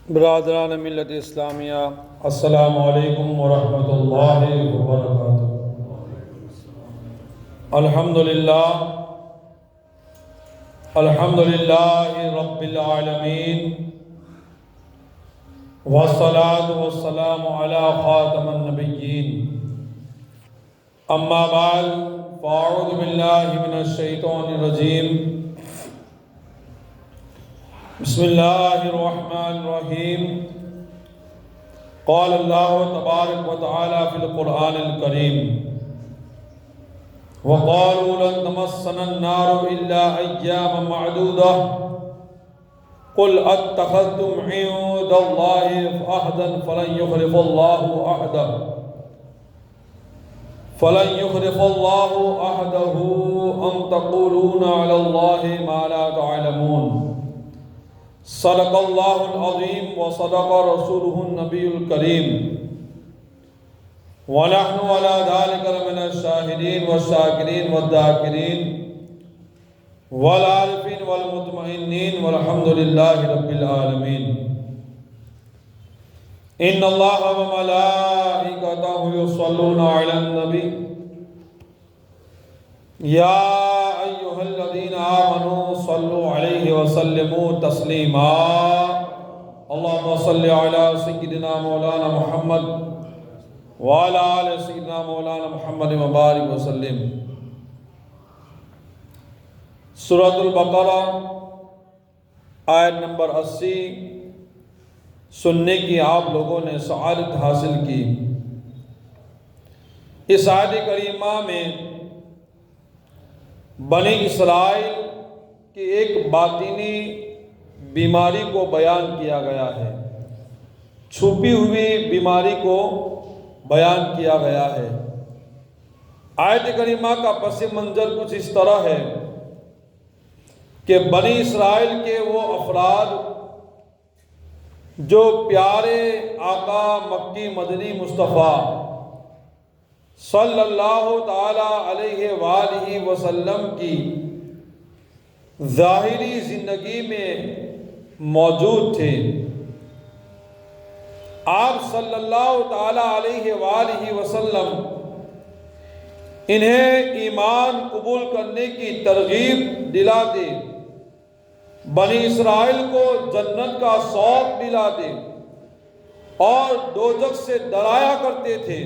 برادران ملت اسلامیہ، السلام علیکم ورحمۃ اللہ وبرکاتہ۔ الحمدللہ رب العالمین، والصلاة والسلام علی خاتم النبیین، اما بعد فاعوذ باللہ من الشیطان الرجیم، بسم اللہ الرحمن الرحیم۔ قال اللہ تبارک و تعالی فی القرآن الکریم، وقالوا لن تمسنا النار الا ایاما معدودہ قل اتخذتم عند اللہ عہدا فلن یخلف اللہ عہدہ ام تقولون علی اللہ ما لا تعلمون۔ صدق اللہ العظیم وصدق رسولہ النبی الکریم، ونحن علی ذلک لمن الشاہدین والشاکرین والذاکرین والعارفین والمطمئنین والحمد للہ رب العالمین۔ ان اللہ وملائکتہ یصلون علی النبی یا ایہا الذین آمنوا صلوا علیہ وسلموا تسلیما۔ اللہم صل علی سیدنا مولانا محمد وعلی آل سیدنا مولانا محمد وبارک وسلم۔ سورۃ البقرہ آیت نمبر 80 سننے کی آپ لوگوں نے سعادت حاصل کی۔ اس آیت کریمہ میں بنی اسرائیل کی ایک باطنی بیماری کو بیان کیا گیا ہے، چھپی ہوئی بیماری کو بیان کیا گیا ہے۔ آیت کریمہ کا پس منظر کچھ اس طرح ہے کہ بنی اسرائیل کے وہ افراد جو پیارے آقا مکی مدنی مصطفیٰ صلی اللہ تعالی علیہ وآلہ وسلم کی ظاہری زندگی میں موجود تھے، آپ صلی اللہ تعالی علیہ وآلہ وسلم انہیں ایمان قبول کرنے کی ترغیب دلاتے، بنی اسرائیل کو جنت کا شوق دلاتے اور دوزخ سے ڈرایا کرتے تھے۔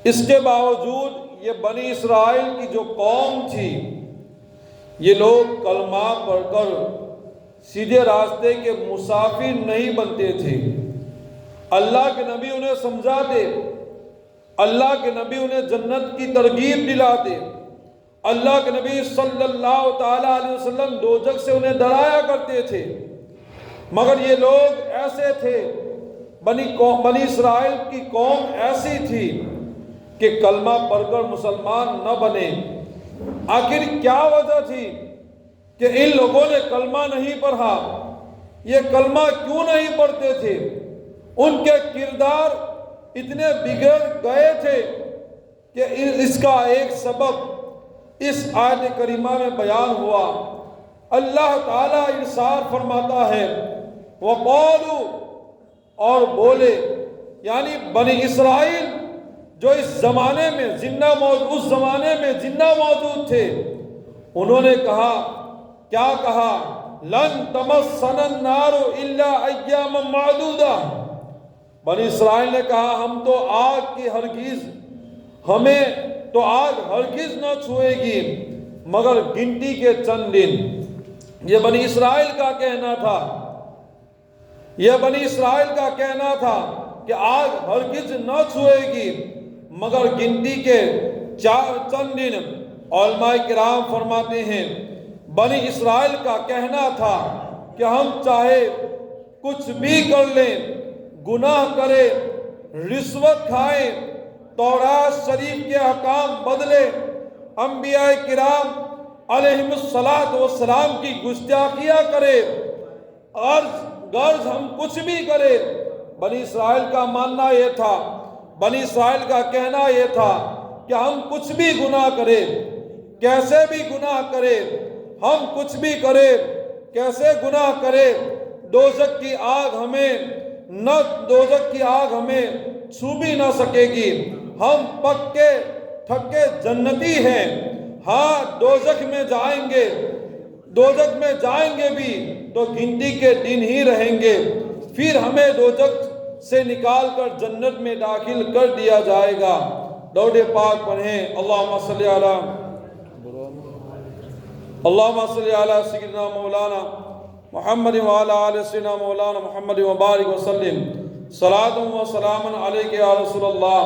اس کے باوجود یہ بنی اسرائیل کی جو قوم تھی، یہ لوگ کلمہ پڑھ کر سیدھے راستے کے مسافر نہیں بنتے تھے۔ اللہ کے نبی انہیں سمجھاتے، اللہ کے نبی انہیں جنت کی ترغیب دلاتے، اللہ کے نبی صلی اللہ تعالی علیہ وسلم دوزخ سے انہیں ڈرایا کرتے تھے، مگر یہ لوگ ایسے تھے، بنی اسرائیل کی قوم ایسی تھی کہ کلمہ پڑھ کر مسلمان نہ بنے۔ آخر کیا وجہ تھی کہ ان لوگوں نے کلمہ نہیں پڑھا؟ یہ کلمہ کیوں نہیں پڑھتے تھے؟ ان کے کردار اتنے بگڑ گئے تھے کہ اس کا ایک سبب اس آیت کریمہ میں بیان ہوا۔ اللہ تعالیٰ ارشاد فرماتا ہے، وقالوا، اور بولے، یعنی بنی اسرائیل جو اس زمانے میں اس زمانے میں زندہ موجود تھے، انہوں نے کہا، کیا کہا؟ لن تمسنا النار الا ایاما معدودہ۔ بنی اسرائیل نے کہا، ہمیں تو آگ ہرگز نہ چھوئے گی مگر گنتی کے چند دن۔ یہ بنی اسرائیل کا کہنا تھا، یہ بنی اسرائیل کا کہنا تھا کہ آگ ہرگز نہ چھوئے گی مگر گنتی کے چند دن۔ علماء کرام فرماتے ہیں، بنی اسرائیل کا کہنا تھا کہ ہم چاہے کچھ بھی کر لیں، گناہ کریں، رشوت کھائیں، تورات شریف کے احکام بدلیں، انبیاء کرام علیہم السلام کی گستاخیاں کریں، غرض ہم کچھ بھی کریں۔ بنی اسرائیل کا ماننا یہ تھا، بنی اسرائیل کا کہنا یہ تھا کہ ہم کچھ بھی گناہ کریں، کیسے بھی گناہ کریں، ہم کچھ بھی کریں، کیسے گناہ کرے، دوزخ کی آگ ہمیں چھو بھی نہ سکے گی، ہم پکے تھکے جنتی ہیں۔ ہاں دوزخ میں جائیں گے بھی تو گنتی کے دن ہی رہیں گے، پھر ہمیں دوزخ سے نکال کر جنت میں داخل کر دیا جائے گا۔ درود پاک پڑھیں، اللہم صلی علی سیدنا مولانا محمد وعلی آل سیدنا مولانا محمد وبارک وسلم۔ صلاۃ و سلام علیک یا رسول اللہ،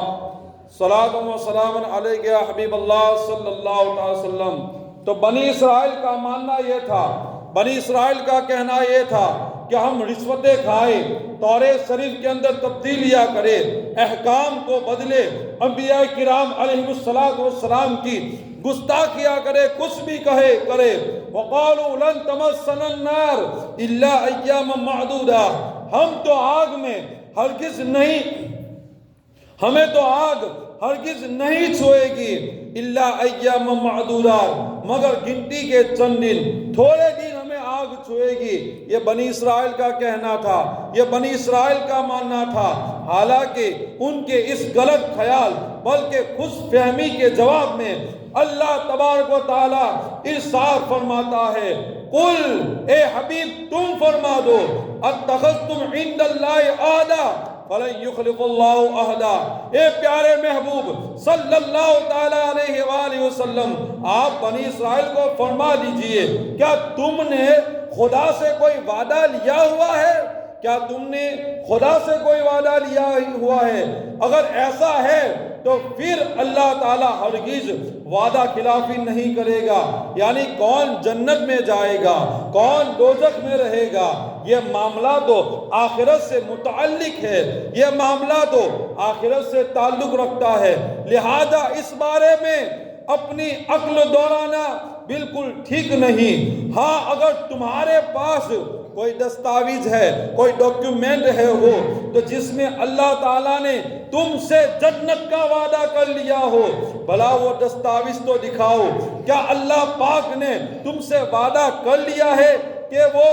صلاۃ و سلام علیک یا حبیب اللہ صلی اللہ علیہ وسلم۔ تو بنی اسرائیل کا ماننا یہ تھا، بنی اسرائیل کا کہنا یہ تھا کہ ہم رشوتیں کھائیں، توریت شریف کے اندر تبدیلیاں کرے، احکام کو بدلے، انبیاء کرام علیہ السلام کی گستاخیاں کرے، کچھ بھی کرے۔ وقالوا لن تمسنا النار الا ایاما معدودہ، ہم تو آگ میں ہرگز نہیں، ہمیں تو آگ ہرگز نہیں چھوئے گی، الا ایاما معدودہ، مگر گنتی کے چند دن، تھوڑے دن ہمیں آگ چھوئے گی۔ یہ بنی اسرائیل کا کہنا تھا، یہ بنی اسرائیل کا ماننا تھا۔ حالانکہ ان کے اس غلط خیال بلکہ خوش فہمی کے جواب میں اللہ تبارک و تعالی ارشاد فرماتا ہے، قل اے حبیب تم فرما دو، اتخذتم عند اللہ عہدا فلن یخلف اللہ عہدا۔ اے پیارے محبوب صلی اللہ تعالی علیہ وآلہ وسلم، آپ بنی اسرائیل کو فرما دیجئے، کیا تم نے خدا سے کوئی وعدہ لیا ہوا ہے؟ کیا تم نے خدا سے کوئی وعدہ لیا ہوا ہے؟ اگر ایسا ہے تو پھر اللہ تعالیٰ ہرگز وعدہ خلافی نہیں کرے گا۔ یعنی کون جنت میں جائے گا، کون دوزخ میں رہے گا، یہ معاملہ تو آخرت سے متعلق ہے، یہ معاملہ تو آخرت سے تعلق رکھتا ہے۔ لہذا اس بارے میں اپنی عقل دوڑانا بالکل ٹھیک نہیں۔ ہاں اگر تمہارے پاس کوئی دستاویز ہے، کوئی ڈاکیومنٹ ہے ہو تو جس میں اللہ تعالیٰ نے تم سے جنت کا وعدہ کر لیا ہو، بھلا وہ دستاویز تو دکھاؤ۔ کیا اللہ پاک نے تم سے وعدہ کر لیا ہے کہ وہ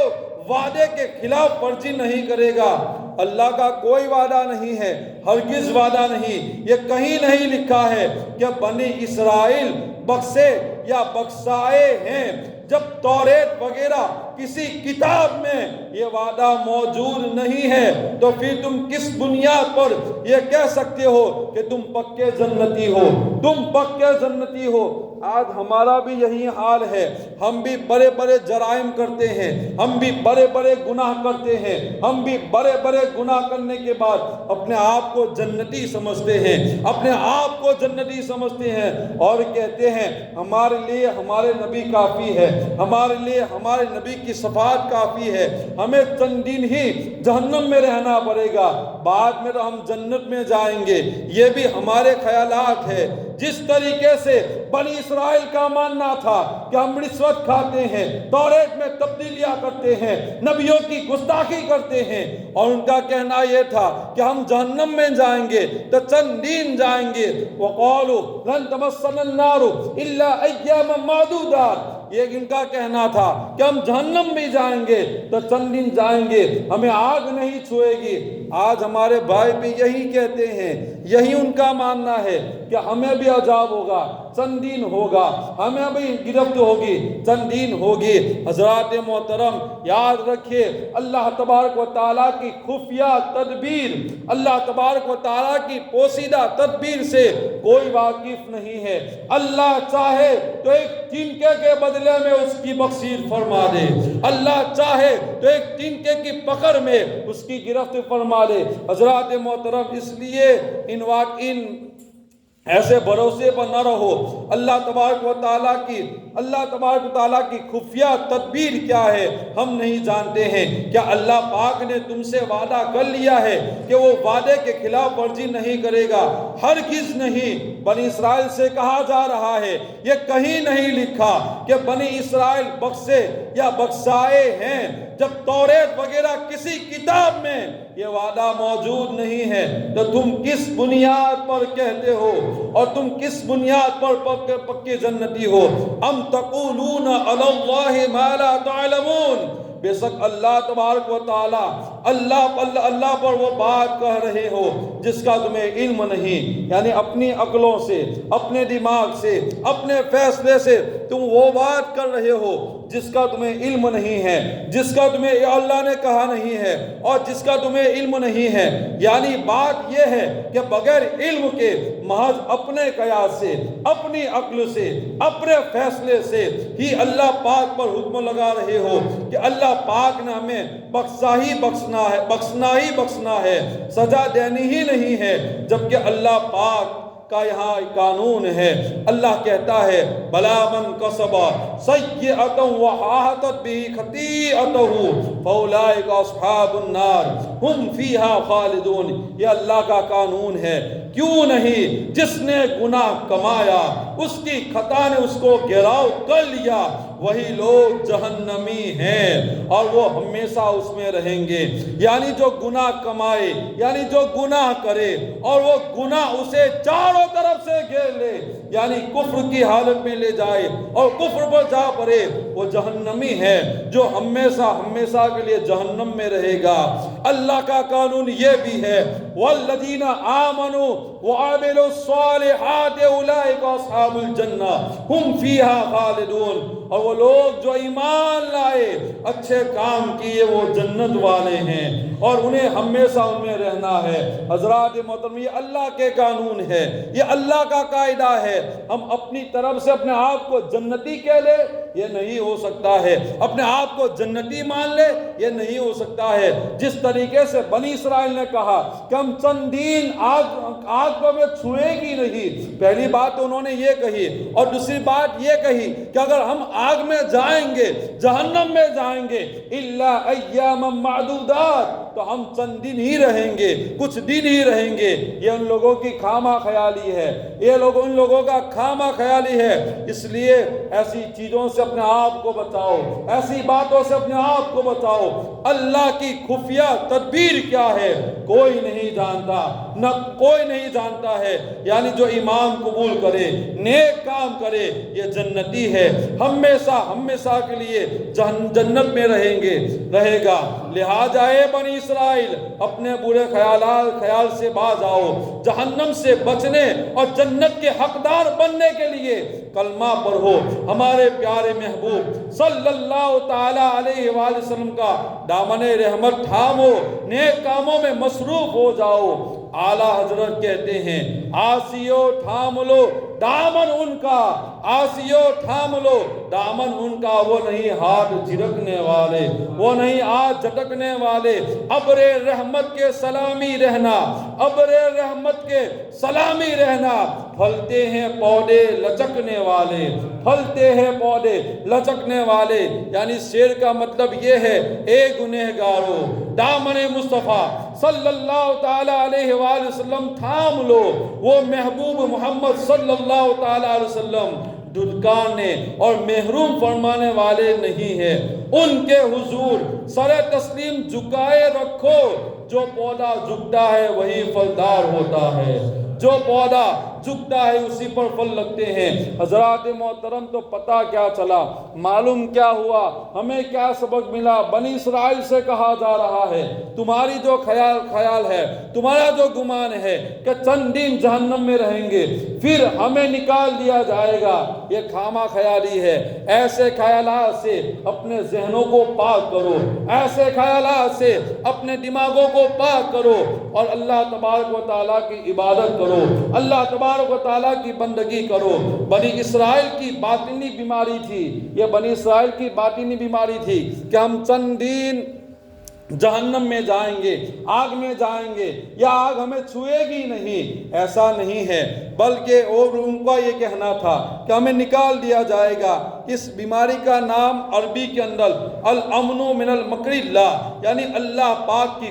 وعدے کے خلاف ورزی نہیں کرے گا؟ اللہ کا کوئی وعدہ نہیں ہے، ہرگز وعدہ نہیں۔ یہ کہیں نہیں لکھا ہے کہ بنی اسرائیل بخشے یا بخشائے ہیں۔ جب توریت وغیرہ کسی کتاب میں یہ وعدہ موجود نہیں ہے تو پھر تم کس بنیاد پر یہ کہہ سکتے ہو کہ تم پکے جنتی ہو، تم پکے جنتی ہو؟ آج ہمارا بھی یہی حال ہے، ہم بھی بڑے بڑے جرائم کرتے ہیں، ہم بھی بڑے بڑے گناہ کرتے ہیں، ہم بھی بڑے بڑے گناہ کرنے کے بعد اپنے آپ کو جنتی سمجھتے ہیں، اپنے آپ کو جنتی سمجھتے ہیں اور کہتے ہیں ہمارے لیے ہمارے نبی کافی ہے، ہمارے لیے ہمارے نبی کی شفاعت کافی ہے، ہمیں چند دن ہی جہنم میں رہنا پڑے گا، بعد میں تو ہم جنت میں جائیں گے۔ یہ بھی ہمارے خیالات ہے۔ جس طریقے سے بنی اسرائیل کا ماننا تھا کہ ہم رشوت کھاتے ہیں، توریت میں تبدیلیاں کرتے ہیں، نبیوں کی گستاخی کرتے ہیں، اور ان کا کہنا یہ تھا کہ ہم جہنم میں جائیں گے تو چند دن جائیں گے۔ وَقَالُوا لَن تَمَسَّنَا النَّارُ إِلَّا أَيَّامًا مَّعْدُودَاتٍ، یہ ان کا کہنا تھا کہ ہم جہنم بھی جائیں گے تو چند دن جائیں گے، ہمیں آگ نہیں چھوئے گی۔ آج ہمارے بھائی بھی یہی کہتے ہیں، یہی ان کا ماننا ہے کہ ہمیں بھی عذاب ہوگا، چند دن ہوگا، ہمیں بھی گرفت ہوگی، چند دن ہوگی۔ حضرات محترم یاد رکھیے، اللہ تبارک و تعالیٰ کی خفیہ تدبیر، اللہ تبارک و تعالیٰ کی پوشیدہ تدبیر سے کوئی واقف نہیں ہے۔ اللہ چاہے تو ایک تنکے کے بدلے میں اس کی بخشش فرما دے، اللہ چاہے تو ایک تنکے کی پکڑ میں اس کی گرفت فرما دے۔ حضرات محترم اس لیے ان واقعین ایسے بھروسے پر نہ رہو۔ اللہ تبارک و تعالیٰ کی خفیہ تدبیر کیا ہے ہم نہیں جانتے ہیں۔ کیا اللہ پاک نے تم سے وعدہ کر لیا ہے کہ وہ وعدے کے خلاف ورزی نہیں کرے گا؟ ہرگز نہیں۔ بنی اسرائیل سے کہا جا رہا ہے، یہ کہیں نہیں لکھا کہ بنی اسرائیل بخشے یا بخشائے ہیں، جب توریت وغیرہ کسی کتاب میں یہ وعدہ موجود نہیں ہے تو تم کس بنیاد پر کہتے ہو اور تم کس بنیاد پر پکے جنتی ہو؟ ام تقولون علی اللہ ما لا تعلمون، بے شک اللہ تبارک و تعالی اللہ پر وہ بات کہہ رہے ہو جس کا تمہیں علم نہیں، یعنی اپنی عقلوں سے، اپنے دماغ سے، اپنے فیصلے سے تم وہ بات کر رہے ہو جس کا تمہیں علم نہیں ہے، جس کا تمہیں اللہ نے کہا نہیں ہے اور جس کا تمہیں علم نہیں ہے۔ یعنی بات یہ ہے کہ بغیر علم کے محض اپنے قیاس سے، اپنی عقل سے، اپنے فیصلے سے ہی اللہ پاک پر حکم لگا رہے ہو کہ اللہ پاک نے ہمیں بخشنا ہی بخشنا ہے، سزا دینی ہی نہیں ہے، جبکہ اللہ پاک کا یہاں قانون ہے۔ اللہ کہتا ہے بلا من کسب سیئۃ وحاطت بہ خطیئتہ فاولئک اصحاب النار ہم فیہا خالدون۔ یہ اللہ کا قانون ہے، کیوں نہیں جس نے گناہ کمایا اس کی خطا نے اس کو گھیراؤ کر لیا، وہی لوگ جہنمی ہیں اور وہ ہمیشہ اس میں رہیں گے۔ یعنی جو گناہ کمائے، یعنی جو گناہ کرے اور وہ گناہ اسے چاروں طرف سے گھیر لے، یعنی کفر کی حالت میں لے جائے اور کفر پر جا پڑے، وہ جہنمی ہے جو ہمیشہ کے لیے جہنم میں رہے گا۔ اللہ کا قانون یہ بھی ہے والذین آمنوا وعملوا الصالحات اولئک اصحاب الجنہ ہم فیہا خالدون۔ اور وہ لوگ جو ایمان لائے، اچھے کام کیے، وہ جنت والے ہیں اور انہیں ہمیشہ ان میں رہنا ہے۔ حضرات محترم، یہ اللہ کے قانون ہے، یہ اللہ کا قاعدہ ہے۔ ہم اپنی طرف سے اپنے آپ کو جنتی کہہ لے، یہ نہیں ہو سکتا ہے۔ اپنے آپ کو جنتی مان لے، یہ نہیں ہو سکتا ہے۔ جس طریقے سے بنی اسرائیل نے کہا کہ ہم چند دن آگ کو ہمیں چھوئے گی نہیں، پہلی بات تو انہوں نے یہ کہی، اور دوسری بات یہ کہی کہ اگر ہم آگ میں جائیں گے، جہنم میں جائیں گے الا ایام معدودات، تو ہم چند دن ہی رہیں گے، کچھ دن ہی رہیں گے۔ یہ ان لوگوں کی خامہ خیالی ہے، ان لوگوں کا خامہ خیالی ہے۔ اس لیے ایسی چیزوں سے اپنے آپ کو بچاؤ، ایسی باتوں سے اپنے آپ کو بچاؤ۔ اللہ کی خفیہ تدبیر کیا ہے کوئی نہیں جانتا، نہ کوئی نہیں جانتا ہے۔ یعنی جو ایمان قبول کرے، نیک کام کرے، یہ جنتی ہے، ہمیشہ کے لیے جنت میں رہے گا۔ لہٰذا اے بنی اسرائیل، اپنے برے خیال سے باز آؤ، جہنم سے بچنے اور جنت کے حقدار بننے کے لیے کلمہ پڑھو، ہمارے پیارے محبوب صلی اللہ تعالی علیہ وآلہ وسلم کا دامن رحمت تھامو، نیک کاموں میں مصروف ہو جاؤ۔ اعلیٰ حضرت کہتے ہیں آسیو تھام لو دامن ان کا، آسیو تھام لو دامن ان کا، وہ نہیں ہاتھ جھٹکنے والے، وہ نہیں ہاتھ جھٹکنے والے۔ ابر رحمت کے سلامی رہنا، ابر رحمت کے سلامی رہنا، پھلتے ہیں پودے لچکنے والے، پھلتے ہیں پودے لچکنے والے۔ یعنی شعر کا مطلب یہ ہے اے گنہگارو دامن مصطفیٰ صلی اللہ تعالی علیہ وآلہ وسلم تھام لو، وہ محبوب محمد صلی اللہ تعالی علیہ وسلم دھتکارنے اور محروم فرمانے والے نہیں ہیں۔ ان کے حضور سر تسلیم جھکائے رکھو، جو پودا جھکتا ہے وہی پھلدار ہوتا ہے، جو پودا جھکتا ہے اسی پر پھل لگتے ہیں۔ حضرات محترم، تو پتہ کیا چلا، معلوم کیا ہوا، ہمیں کیا سبق ملا؟ بنی اسرائیل سے کہا جا رہا ہے تمہاری جو خیال ہے، تمہارا جو گمان ہے کہ چند دن جہنم میں رہیں گے پھر ہمیں نکال دیا جائے گا، یہ خامہ خیالی ہے۔ ایسے خیالات سے اپنے ذہنوں کو پاک کرو، ایسے خیالات سے اپنے دماغوں کو پاک کرو اور اللہ تبارک و تعالیٰ کی عبادت کرو، اللہ تبارک و تعالیٰ کی بندگی کرو۔ بنی اسرائیل کی باطنی بیماری تھی، یہ بنی اسرائیل کی باطنی بیماری تھی کہ ہم چند دن جہنم میں جائیں گے، آگ میں جائیں گے، یا آگ ہمیں چھوئے گی نہیں۔ ایسا نہیں ہے، بلکہ اور ان کا یہ کہنا تھا کہ ہمیں نکال دیا جائے گا۔ اس بیماری کا نام عربی کے اندر الامن من المکر اللہ، یعنی اللہ پاک کی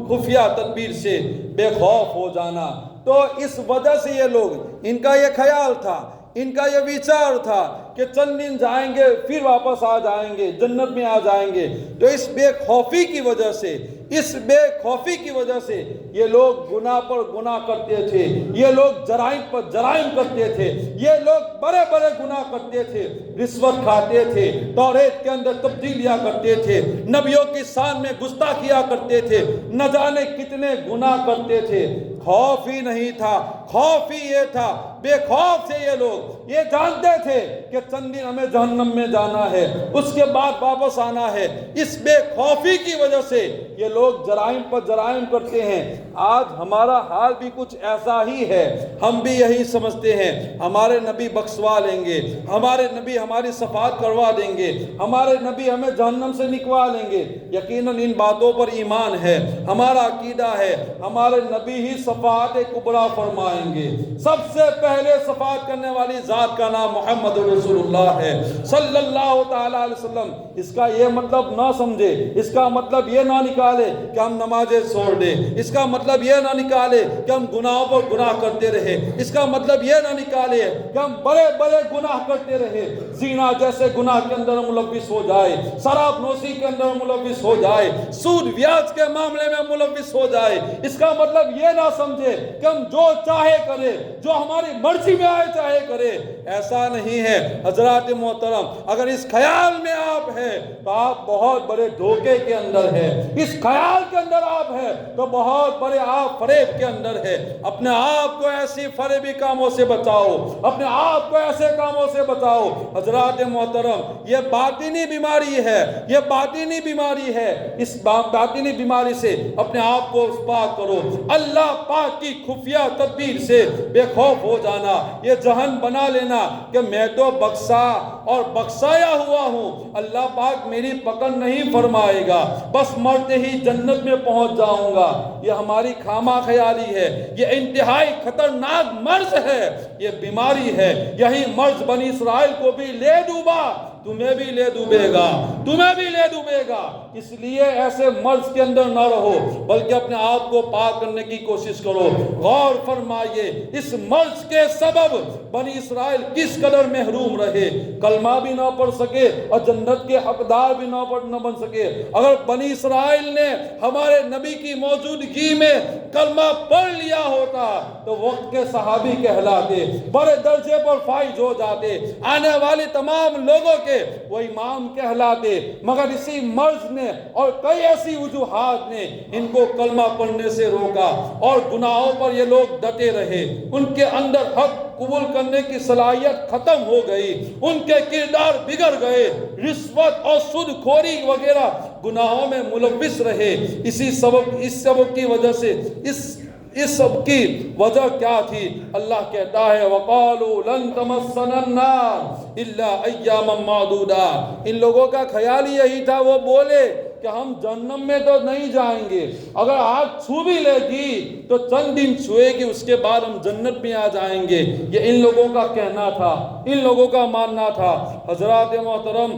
خفیہ تدبیر سے بے خوف ہو جانا۔ تو اس وجہ سے یہ لوگ، ان کا یہ خیال تھا، ان کا یہ وچار تھا کہ چند دن جائیں گے پھر واپس آ جائیں گے، جنت میں آ جائیں گے۔ تو اس بے خوفی کی وجہ سے، اس بے خوفی کی وجہ سے یہ لوگ گناہ پر گناہ کرتے تھے، یہ لوگ جرائم پر جرائم کرتے تھے، یہ لوگ بڑے بڑے گناہ کرتے تھے، رشوت کھاتے تھے، توریت کے اندر تبدیلیاں کرتے تھے، نبیوں کی شان میں گستاخیاں کرتے تھے، نہ جانے کتنے گناہ کرتے تھے۔ خوف ہی نہیں تھا، خوف ہی یہ تھا، بے خوف سے یہ لوگ یہ جانتے تھے کہ چند دن ہمیں جہنم میں جانا ہے، اس کے بعد واپس آنا ہے۔ اس بے خوفی کی وجہ سے یہ لوگ جرائم پر جرائم کرتے ہیں۔ آج ہمارا حال بھی کچھ ایسا ہی ہے، ہم بھی یہی سمجھتے ہیں ہمارے نبی بخشوا لیں گے، ہمارے نبی ہماری شفاعت کروا دیں گے، ہمارے نبی ہمیں جہنم سے نکوا لیں گے۔ یقیناً ان باتوں پر ایمان ہے، ہمارا عقیدہ ہے، ہمارے نبی ہی شفاعت کبریٰ فرمائیں گے۔ سب سے پہلے شفاعت کرنے والی ذات کا نام محمد رسول اللہ ہے صلی اللہ تعالیٰ علیہ وسلم۔ اس کا یہ مطلب نہ سمجھے، اس کا مطلب یہ نہ نکالے کہ ہم نمازیں چھوڑ دیں، اس کا مطلب یہ نہ نکالے کہ ہم گناہوں پر گناہ کرتے رہے، اس کا مطلب یہ نہ نکالے کہ ہم بڑے بڑے گناہ کرتے رہے، زنا جیسے گناہ کے اندر ملوث ہو جائے، شراب نوشی کے اندر ملوث ہو جائے، سود بیاج کے معاملے میں ملوث ہو جائے۔ اس کا مطلب یہ نہ سمجھے کہ ہم جو چاہے کرے، جو ہماری مرضی میں آئے چاہے کرے۔ ایسا نہیں ہے حضرات محترم، اگر اس خیال میں آپ ہیں تو آپ بہت بڑے دھوکے کے اندر ہے، اس خیال کے اندر آپ ہیں تو بہت بڑے آپ فریب کے اندر ہے۔ اپنے آپ کو ایسی فریبی کاموں سے بچاؤ، اپنے آپ کو ایسے کاموں سے بچاؤ۔ حضرات محترم، یہ باطنی بیماری ہے، یہ باطنی بیماری ہے۔ اس باطنی بیماری سے اپنے آپ کو پاک کرو۔ اللہ پاک کی خفیہ تدبیر سے بے خوف ہو جانا، یہ ذہن بنا لینا کہ میں تو بخشا اور بخشایا ہوا ہوں، اللہ پاک میری پکڑ نہیں فرمائے گا، بس مرتے ہی جنت میں پہنچ جاؤں گا۔ یہ ہماری خامہ خیالی ہے، یہ انتہائی خطرناک مرض ہے، یہ بیماری ہے۔ یہی مرض بنی اسرائیل کو بھی لے ڈوبا، تمہیں بھی لے ڈوبے گا، تمہیں بھی لے ڈوبے گا۔ اس لیے ایسے مرض کے اندر نہ رہو، بلکہ اپنے آپ کو پاک کرنے کی کوشش کرو۔ غور فرمائیے اس مرض کے سبب بنی اسرائیل کس قدر محروم رہے، کلمہ بھی نہ پڑھ سکے اور جنت کے حقدار بھی نہ بن سکے۔ اگر بنی اسرائیل نے ہمارے نبی کی موجودگی میں کلمہ پڑھ لیا ہوتا تو وقت کے صحابی کہلاتے، بڑے درجے پر فائز ہو جاتے، آنے والے تمام لوگوں کے وہ امام کہلاتے، مگر اسی مرض نے اور کئی ایسی وجوہات نے ان کو کلمہ پڑھنے سے روکا اور گناہوں پر یہ لوگ ڈٹے رہے۔ ان کے اندر حق قبول کرنے کی صلاحیت ختم ہو گئی، ان کے کردار بگڑ گئے، رشوت اور سود خوری وغیرہ گناہوں میں ملوث رہے۔ اس سبب کی وجہ سے اس سب کی وجہ کیا تھی؟ اللہ کہتا ہے وَقَالُوا لَن تَمَسَّنَا النَّارُ إِلَّا أَيَّامًا مَّعْدُودًا۔ ان لوگوں کا خیال یہی تھا، وہ بولے کہ ہم جہنم میں تو نہیں جائیں گے، اگر آگ چھو بھی لے گی تو چند دن چھوئے گی، اس کے بعد ہم جنت میں آ جائیں گے۔ یہ ان لوگوں کا کہنا تھا، ان لوگوں کا ماننا تھا۔ حضرات محترم،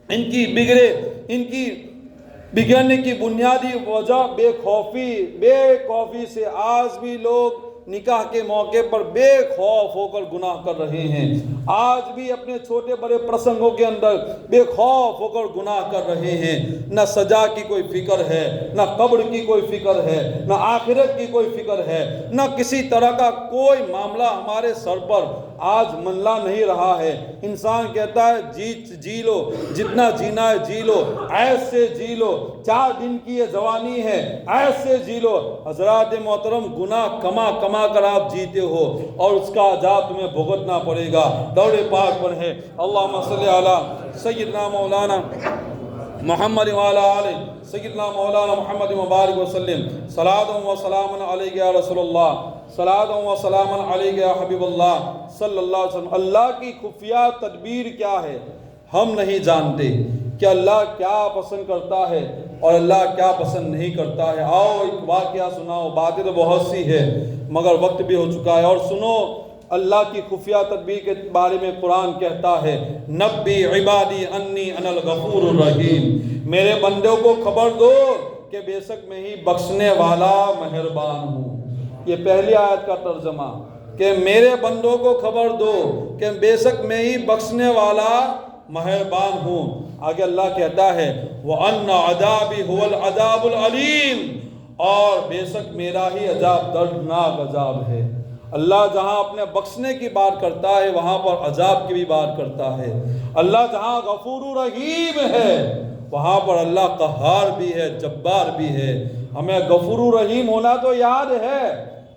ان کی بگڑنے کی بنیادی وجہ بے خوفی سے آج بھی لوگ نکاح کے موقع پر بے خوف ہو کر گناہ کر رہے ہیں، آج بھی اپنے چھوٹے بڑے پرسنگوں کے اندر بے خوف ہو کر گناہ کر رہے ہیں۔ نہ سزا کی کوئی فکر ہے، نہ قبر کی کوئی فکر ہے، نہ آخرت کی کوئی فکر ہے، نہ کسی طرح کا کوئی معاملہ ہمارے سر پر آج منلا نہیں رہا ہے۔ انسان کہتا ہے جی لو، جتنا جینا ہے جی لو، عیش سے جی لو، 4 دن کی یہ جوانی ہے، عیش سے جی لو۔ حضرات محترم، گناہ کما کر آپ جیتے ہو اور اس کا عذاب تمہیں بھگتنا پڑے گا۔ درود پاک پر ہے اللہم صلی علی سیدنا مولانا محمد وعلی آلہ سیدنا مولانا محمد مبارک وسلم۔ صلاۃ و سلام علیک یا رسول اللہ، صلاۃ و سلام علیک یا حبیب اللہ صلی اللہ علیہ وسلم۔ اللہ کی خفیہ تدبیر کیا ہے ہم نہیں جانتے کہ اللہ کیا پسند کرتا ہے اور اللہ کیا پسند نہیں کرتا ہے۔ آؤ ایک واقعہ سناؤ، باتیں تو بہت سی ہے مگر وقت بھی ہو چکا ہے۔ اور سنو اللہ کی خفیہ تدبیر کے بارے میں قرآن کہتا ہے نبی عبادی انی انا الغفور الرحیم، میرے بندوں کو خبر دو کہ بے شک میں ہی بخشنے والا مہربان ہوں۔ یہ پہلی آیت کا ترجمہ کہ میرے بندوں کو خبر دو کہ بے شک میں ہی بخشنے والا مہربان ہوں۔ آگے اللہ کہتا ہے وَأَنَّ عَذَابِي هُوَ الْعَذَابُ الْعَلِيمُ، اور بے شک میرا ہی عذاب دردناک عذاب ہے۔ اللہ جہاں اپنے بخشنے کی بات کرتا ہے وہاں پر عذاب کی بھی بات کرتا ہے۔ اللہ جہاں غفور رحیم ہے وہاں پر اللہ قہار بھی ہے، جبار بھی ہے۔ ہمیں غفور رحیم ہونا تو یاد ہے،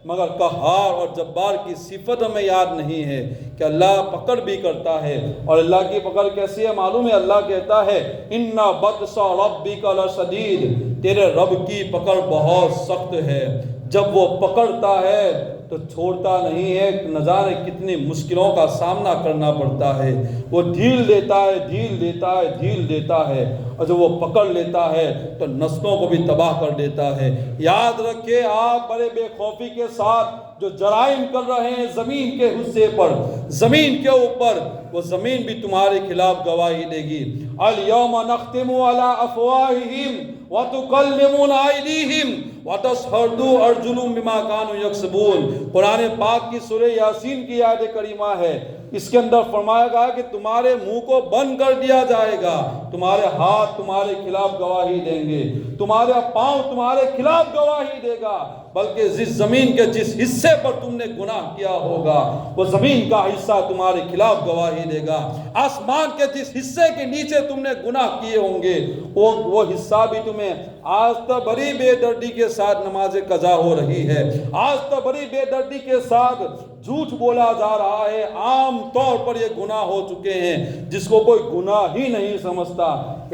مگر قہار اور جبار کی صفت ہمیں یاد نہیں ہے کہ اللہ پکڑ بھی کرتا ہے۔ اور اللہ کی پکڑ کیسی ہے معلوم ہے؟ اللہ کہتا ہے اِنَّ بَطْشَ رَبِّكَ لَشَدِيدٌ، تیرے رب کی پکڑ بہت سخت ہے۔ جب وہ پکڑتا ہے تو چھوڑتا نہیں ہے، نہ جانے کتنی مشکلوں کا سامنا کرنا پڑتا ہے۔ وہ ڈھیل دیتا ہے، ڈھیل دیتا ہے، ڈھیل دیتا ہے، اور جب وہ پکڑ لیتا ہے تو نسلوں کو بھی تباہ کر دیتا ہے۔ یاد رکھے آپ بڑے بے خوفی کے ساتھ جو جرائم کر رہے ہیں زمین کے حصے پر، زمین کے اوپر، وہ زمین بھی تمہارے خلاف گواہی دے گی۔ الْيَوْمَ نَخْتِمُ عَلَىٰ أَفْوَاهِهِمْ وَتُكَلِّمُنَا أَيْدِيهِمْ وَتَشْهَدُ أَرْجُلُهُمْ بِمَا كَانُوا يَكْسِبُونَ۔ قرآن پاک کی سورہ یاسین کی آیت کریمہ ہے، اس کے اندر فرمایا گیا کہ تمہارے منہ کو بند کر دیا جائے گا، تمہارے ہاتھ تمہارے خلاف گواہی دیں گے، تمہارے پاؤں تمہارے خلاف گواہی دے گا، بلکہ جس زمین کے جس حصے پر تم نے گناہ کیا ہوگا وہ زمین کا حصہ تمہارے خلاف گواہی دے گا۔ آسمان کے جس حصے کے نیچے تم نے گناہ کیے ہوں گے وہ حصہ بھی تمہیں، آج تو بڑی بے دردی کے ساتھ نماز قضا ہو رہی ہے، آج تو بڑی بے دردی کے ساتھ جھوٹ بولا جا رہا ہے، عام طور پر یہ گناہ ہو چکے ہیں جس کو کوئی گناہ ہی نہیں سمجھتا۔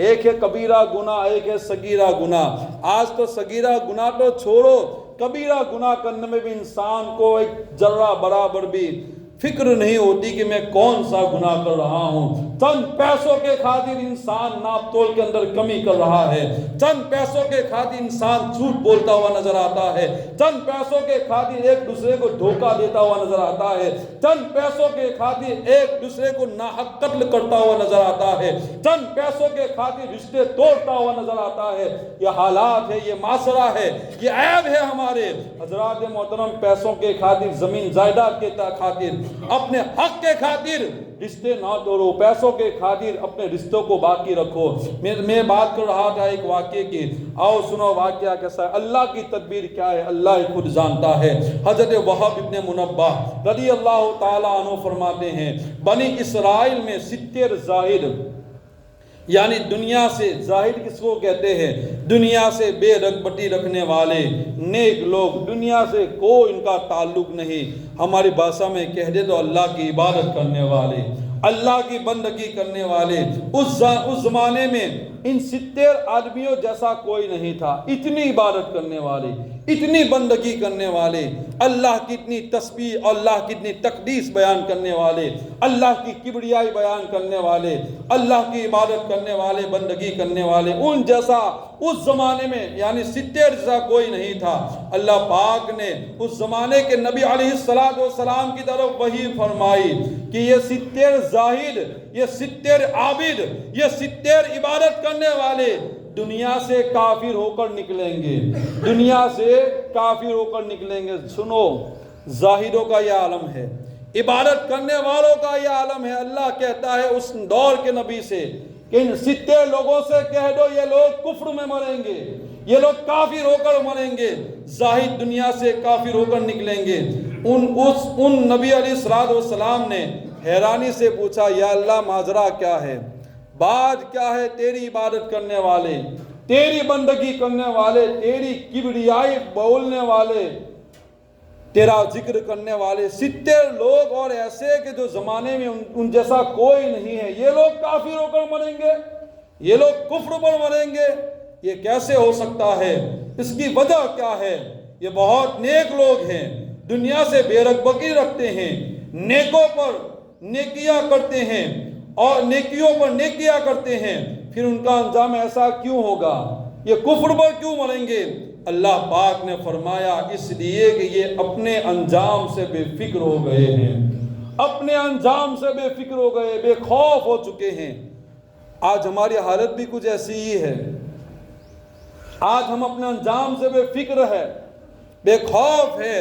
ایک ہے کبیرہ گناہ، ایک ہے صغیرہ گناہ۔ آج تو صغیرہ گناہ تو چھوڑو، کبیرہ گناہ کرنے میں بھی انسان کو ایک ذرہ برابر بھی فکر نہیں ہوتی کہ میں کون سا گناہ کر رہا ہوں۔ چند پیسوں کے خاطر انسان ناپ تول کے اندر کمی کر رہا ہے، چند پیسوں کے خاطر انسان جھوٹ بولتا ہوا نظر آتا ہے، چند پیسوں کے خاطر ایک دوسرے کو دھوکہ دیتا ہوا نظر آتا ہے، چند پیسوں کے خاطر ایک دوسرے کو ناحق قتل کرتا ہوا نظر آتا ہے، چند پیسوں کے خاطر رشتے توڑتا ہوا نظر آتا ہے۔ یہ حالات ہے، یہ معاشرہ ہے، یہ عیب ہے ہمارے۔ حضرات محترم، پیسوں کے خاطر، زمین جائیداد کے خاطر، اپنے حق کے خاطر رشتے نہ توڑو، پیسوں کے خاطر اپنے رشتوں کو باقی رکھو۔ میں بات کر رہا تھا ایک واقعے کی، آؤ سنو واقعہ کیسا ہے، اللہ کی تدبیر کیا ہے اللہ ہی خود جانتا ہے۔ حضرت وہب ابن منبہ رضی اللہ تعالیٰ عنہ فرماتے ہیں بنی اسرائیل میں 70 زاہد، یعنی دنیا سے، زاہد کس کو کہتے ہیں؟ دنیا سے بے رغبتی رکھنے والے نیک لوگ، دنیا سے کوئی ان کا تعلق نہیں، ہماری بھاشا میں کہہ دے تو اللہ کی عبادت کرنے والے، اللہ کی بندگی کرنے والے۔ اس زمانے میں ان 70 آدمیوں جیسا کوئی نہیں تھا، اتنی عبادت کرنے والے، اتنی بندگی کرنے والے، اللہ کی اتنی تسبیح اور اللہ کی اتنی تقدیس بیان کرنے والے، اللہ کی کبریائی بیان کرنے والے، اللہ کی عبادت کرنے والے، بندگی کرنے والے، ان جیسا اس زمانے میں یعنی 70 جیسا کوئی نہیں تھا۔ اللہ پاک نے اس زمانے کے نبی علیہ السلام کی طرف وحی فرمائی کہ یہ 70 زاہد، یہ 70 عابد، یہ 70 عبادت کرنے والے دنیا سے کافر ہو کر نکلیں گے، دنیا سے کافر ہو کر نکلیں گے۔ سنو، زاہدوں کا یہ عالم ہے، عبادت کرنے والوں کا یہ عالم ہے۔ اللہ کہتا ہے اس دور کے نبی سے کہ ان 70 لوگوں سے کہہ دو یہ لوگ کفر میں مریں گے، یہ لوگ کافر ہو کر مریں گے، زاہد دنیا سے کافر ہو کر نکلیں گے۔ ان نبی علیہ السلام نے حیرانی سے پوچھا یا اللہ ماجرا کیا ہے، بات کیا ہے؟ تیری عبادت کرنے والے، تیری بندگی کرنے والے، تیری کبریائی بولنے والے، تیرا ذکر کرنے والے 70 لوگ اور ایسے کہ جو زمانے میں ان جیسا کوئی نہیں ہے، یہ لوگ کافر ہو کر مریں گے، یہ لوگ کفر پر مریں گے، یہ کیسے ہو سکتا ہے؟ اس کی وجہ کیا ہے؟ یہ بہت نیک لوگ ہیں، دنیا سے بے رغبتی رکھتے ہیں، نیکوں پر نیکیاں کرتے ہیں اور نیکیوں پر نیکیاں کرتے ہیں، پھر ان کا انجام ایسا کیوں ہوگا؟ یہ کفر پر کیوں مریں گے؟ اللہ پاک نے فرمایا اس لیے کہ یہ اپنے انجام سے بے فکر ہو گئے ہیں، اپنے انجام سے بے فکر ہو گئے، بے خوف ہو چکے ہیں۔ آج ہماری حالت بھی کچھ ایسی ہی ہے، آج ہم اپنے انجام سے بے فکر ہے، بے خوف ہے۔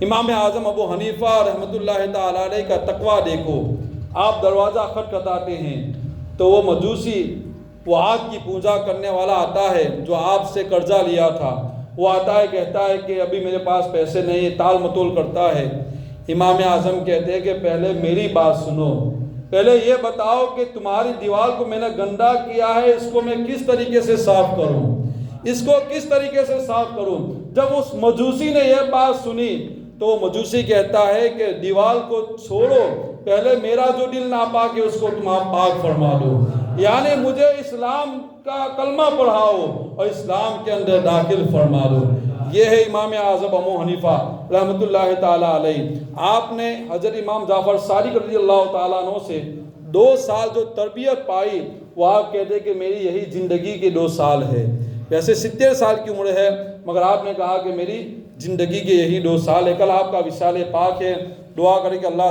امام اعظم ابو حنیفہ رحمۃ اللہ تعالیٰ علیہ کا تقویٰ دیکھو، آپ دروازہ کھٹکھٹاتے ہیں تو وہ مجوسی، وہ آگ کی پوجا کرنے والا آتا ہے جو آپ سے قرضہ لیا تھا، وہ آتا ہے کہتا ہے کہ ابھی میرے پاس پیسے نہیں، تال متول کرتا ہے۔ امام اعظم کہتے ہیں کہ پہلے میری بات سنو، پہلے یہ بتاؤ کہ تمہاری دیوار کو میں نے گندا کیا ہے، اس کو میں کس طریقے سے صاف کروں، اس کو کس طریقے سے صاف کروں۔ جب اس مجوسی نے یہ بات سنی تو وہ مجوسی کہتا ہے کہ دیوار کو چھوڑو، پہلے میرا جو دل ناپاک ہے اس کو تم آپ پاک فرما دو، یعنی مجھے اسلام کا کلمہ پڑھاؤ اور اسلام کے اندر داخل فرما دو۔ یہ ہے امام اعظم ابو حنیفہ رحمۃ اللہ تعالیٰ علیہ۔ آپ نے حضرت امام جعفر صادق رضی اللہ تعالیٰ عنہ سے 2 سال جو تربیت پائی، وہ آپ کہتے کہ میری یہی زندگی کے 2 سال ہے۔ ویسے 70 سال کی عمر ہے، مگر آپ نے کہا کہ میری زندگی کے یہی 2 سال ہے۔ کل آپ کا وصال پاک ہے، دعا کریں کہ اللہ